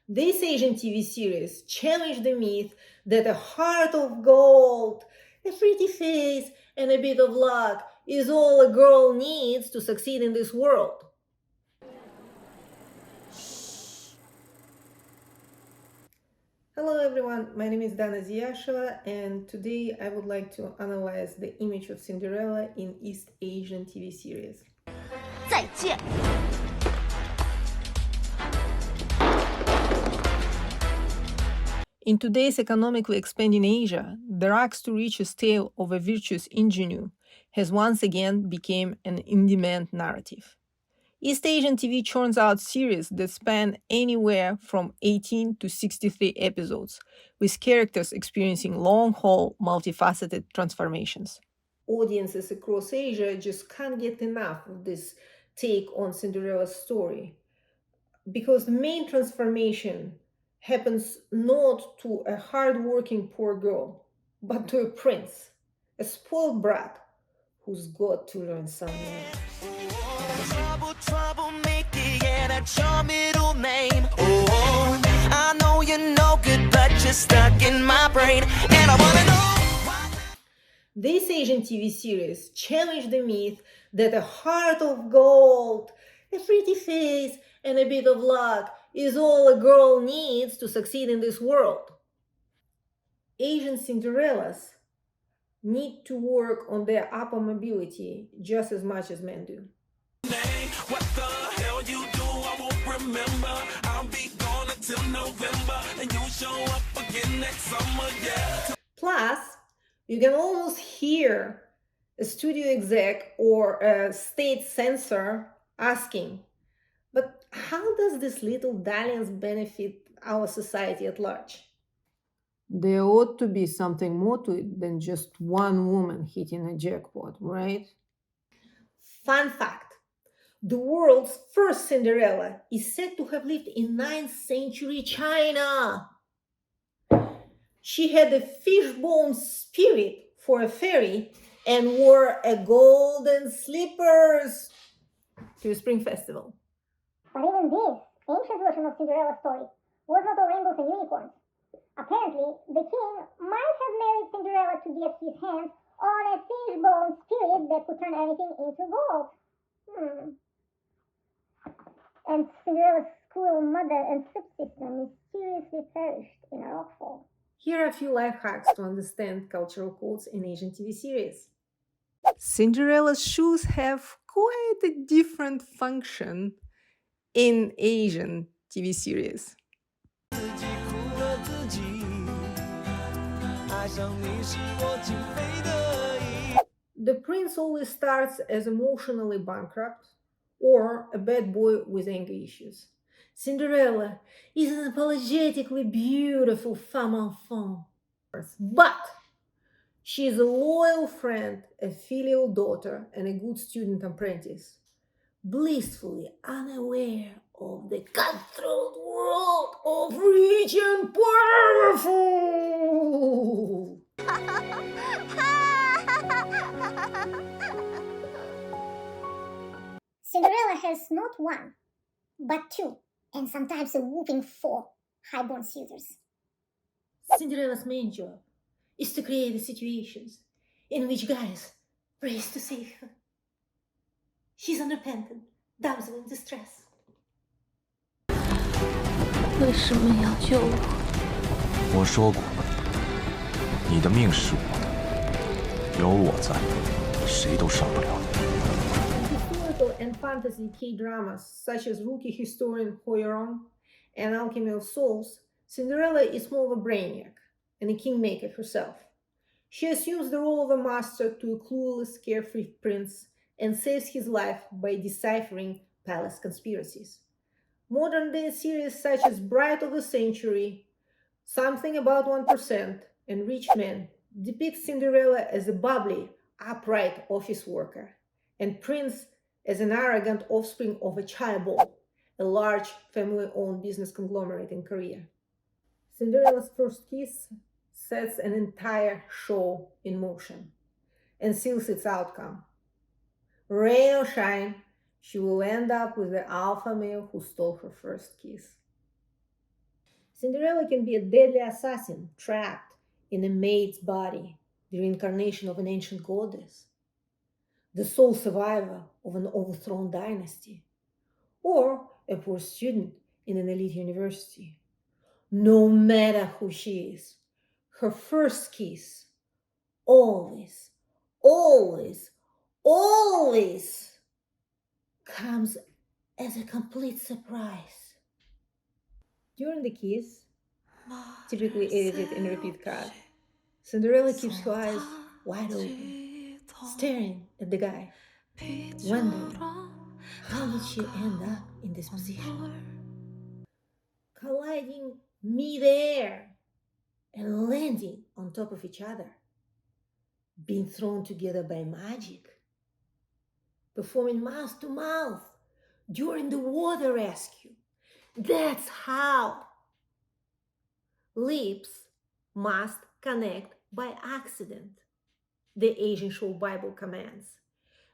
This Asian TV series challenged the myth that a heart of gold, a pretty face, and a bit of luck is all a girl needs to succeed in this world. Hello everyone, my name is Dana Ziyasheva, and today I would like to analyze the image of Cinderella in East Asian TV series. 再见。 In today's economically expanding Asia, the rags to riches tale of a virtuous ingenue has once again become an in-demand narrative. East Asian TV churns out series that span anywhere from 18 to 63 episodes, with characters experiencing long-haul, multifaceted transformations. Audiences across Asia just can't get enough of this take on Cinderella's story, because the main transformation happens not to a hard-working poor girl, but to a prince, a spoiled brat who's got to learn something. Trouble, make it, yeah, that's your middle name. Oh, I know you're no good, but you're stuck in my brain, and I wanna know. This Asian TV series challenged the myth that a heart of gold, a pretty face, and a bit of luck is all a girl needs to succeed in this world. Asian Cinderellas need to work on their upper mobility just as much as men do. What the hell you do, I won't remember. I'll be gone until November, and you'll show up again next summer, yeah. Plus, you can almost hear a studio exec or a state censor asking, but how does this little dalliance benefit our society at large? There ought to be something more to it than just one woman hitting a jackpot, right? Fun fact. The world's first Cinderella is said to have lived in 9th century China. She had a fishbone spirit for a fairy and wore a golden slippers to a spring festival. But even this ancient version of Cinderella's story was not all rainbows and unicorns. Apparently, the king might have married Cinderella to get his hands on a fishbone spirit that could turn anything into gold. And Cinderella's cruel mother and stepsister mysteriously perished in a rockfall. Here are a few life hacks to understand cultural codes in Asian TV series. Cinderella's shoes have quite a different function in Asian TV series. The prince always starts as emotionally bankrupt or a bad boy with anger issues. Cinderella is an apologetically beautiful femme enfant, but she is a loyal friend, a filial daughter, and a good student apprentice, blissfully unaware of the cutthroat world of rich and powerful. Cinderella has not one, but two, and sometimes a whooping 4 highborn suitors. Cinderella's main job is to create the situations in which guys race to save her. She's unrepentant, damsel in distress. 为什么要救我？我说过，你的命是我的，有我在，谁都伤不了你。 Historical and fantasy K-dramas such as Rookie Historian Hoyeron and Alchemy of Souls, Cinderella is more of a brainiac and a kingmaker herself. She assumes the role of a master to a clueless, carefree prince and saves his life by deciphering palace conspiracies. Modern-day series such as Bride of the Century, Something About 1%, and Rich Men depict Cinderella as a bubbly, upright office worker, and Prince as an arrogant offspring of a chaebol, a large family-owned business conglomerate in Korea. Cinderella's first kiss sets an entire show in motion and seals its outcome. Rain or shine, she will end up with the alpha male who stole her first kiss. Cinderella can be a deadly assassin trapped in a maid's body, the reincarnation of an ancient goddess, the sole survivor of an overthrown dynasty, or a poor student in an elite university. No matter who she is, her first kiss always, always, always comes as a complete surprise. During the kiss, typically edited in repeat cut, Cinderella keeps her eyes wide open, staring at the guy, wondering how did she end up in this position? Colliding midair and landing on top of each other, being thrown together by magic, performing mouth to mouth during the water rescue. That's how. Lips must connect by accident, the Asian show Bible commands.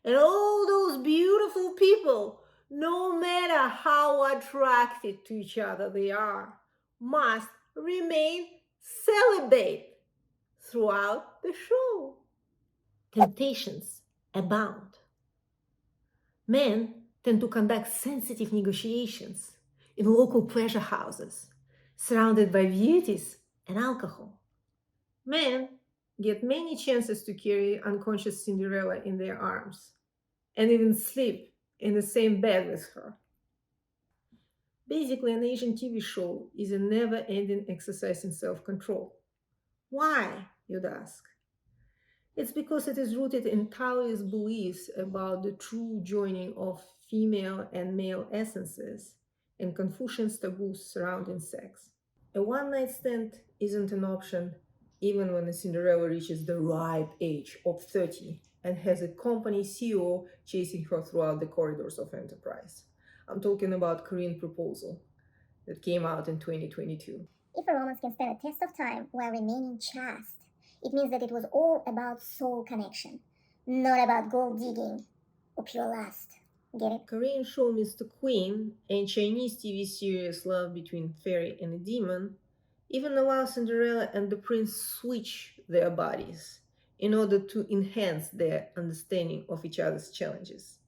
And all those beautiful people, no matter how attracted to each other they are, must remain celibate throughout the show. Temptations abound. Men tend to conduct sensitive negotiations in local pleasure houses, surrounded by beauties and alcohol. Men get many chances to carry unconscious Cinderella in their arms and even sleep in the same bed with her. Basically, an Asian TV show is a never-ending exercise in self-control. Why, you'd ask? It's because it is rooted in Taoist beliefs about the true joining of female and male essences and Confucian taboos surrounding sex. A one-night stand isn't an option even when a Cinderella reaches the ripe age of 30 and has a company CEO chasing her throughout the corridors of Enterprise. I'm talking about Korean Proposal that came out in 2022. If a romance can stand a test of time while remaining chaste, it means that it was all about soul connection, not about gold digging or pure lust. Get it? Korean show Mr. Queen and Chinese TV series Love Between Fairy and a Demon even allow Cinderella and the prince switch their bodies in order to enhance their understanding of each other's challenges,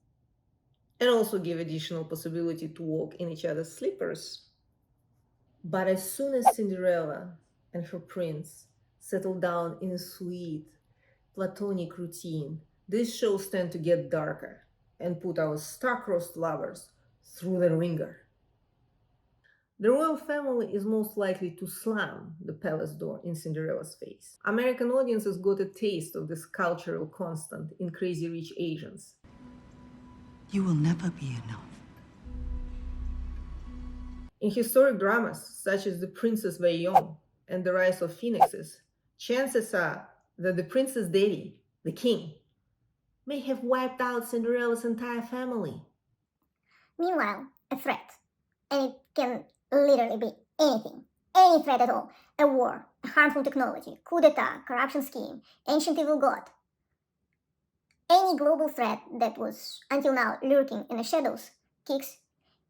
and also give additional possibility to walk in each other's slippers. But as soon as Cinderella and her prince settle down in a sweet, platonic routine, these shows tend to get darker and put our star-crossed lovers through the ringer. The royal family is most likely to slam the palace door in Cinderella's face. American audiences got a taste of this cultural constant in Crazy Rich Asians. You will never be enough. In historic dramas such as The Princess Baiyong and The Rise of Phoenixes, chances are that the prince's daddy, the king, may have wiped out Cinderella's entire family. Meanwhile, a threat, and it can literally be anything, any threat at all, a war, a harmful technology, coup d'etat, corruption scheme, ancient evil god, any global threat that was until now lurking in the shadows kicks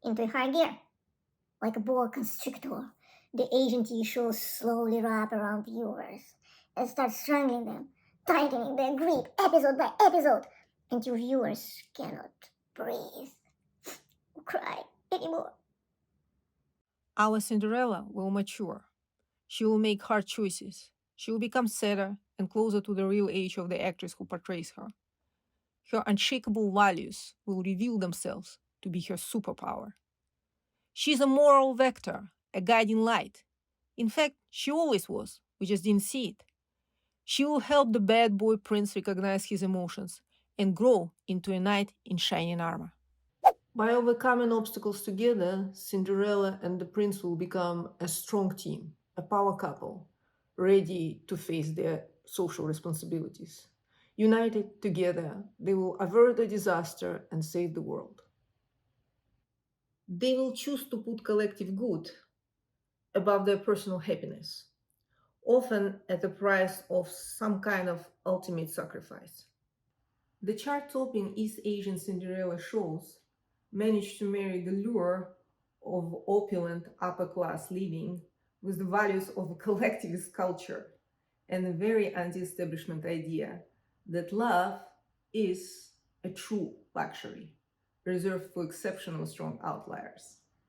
into high gear. Like a boa constrictor, the Asian TV shows slowly wrap around viewers and start strangling them, tightening their grip episode by episode until viewers cannot breathe or cry anymore. Our Cinderella will mature. She will make hard choices. She will become sadder and closer to the real age of the actress who portrays her. Her unshakable values will reveal themselves to be her superpower. She's a moral vector, a guiding light. In fact, she always was. We just didn't see it. She will help the bad boy prince recognize his emotions and grow into a knight in shining armor. By overcoming obstacles together, Cinderella and the prince will become a strong team, a power couple, ready to face their social responsibilities. United together, they will avert a disaster and save the world. They will choose to put collective good above their personal happiness, often at the price of some kind of ultimate sacrifice. The chart-topping East Asian Cinderella shows managed to marry the lure of opulent upper-class living with the values of a collectivist culture and a very anti-establishment idea that love is a true luxury, reserved for exceptional strong outliers.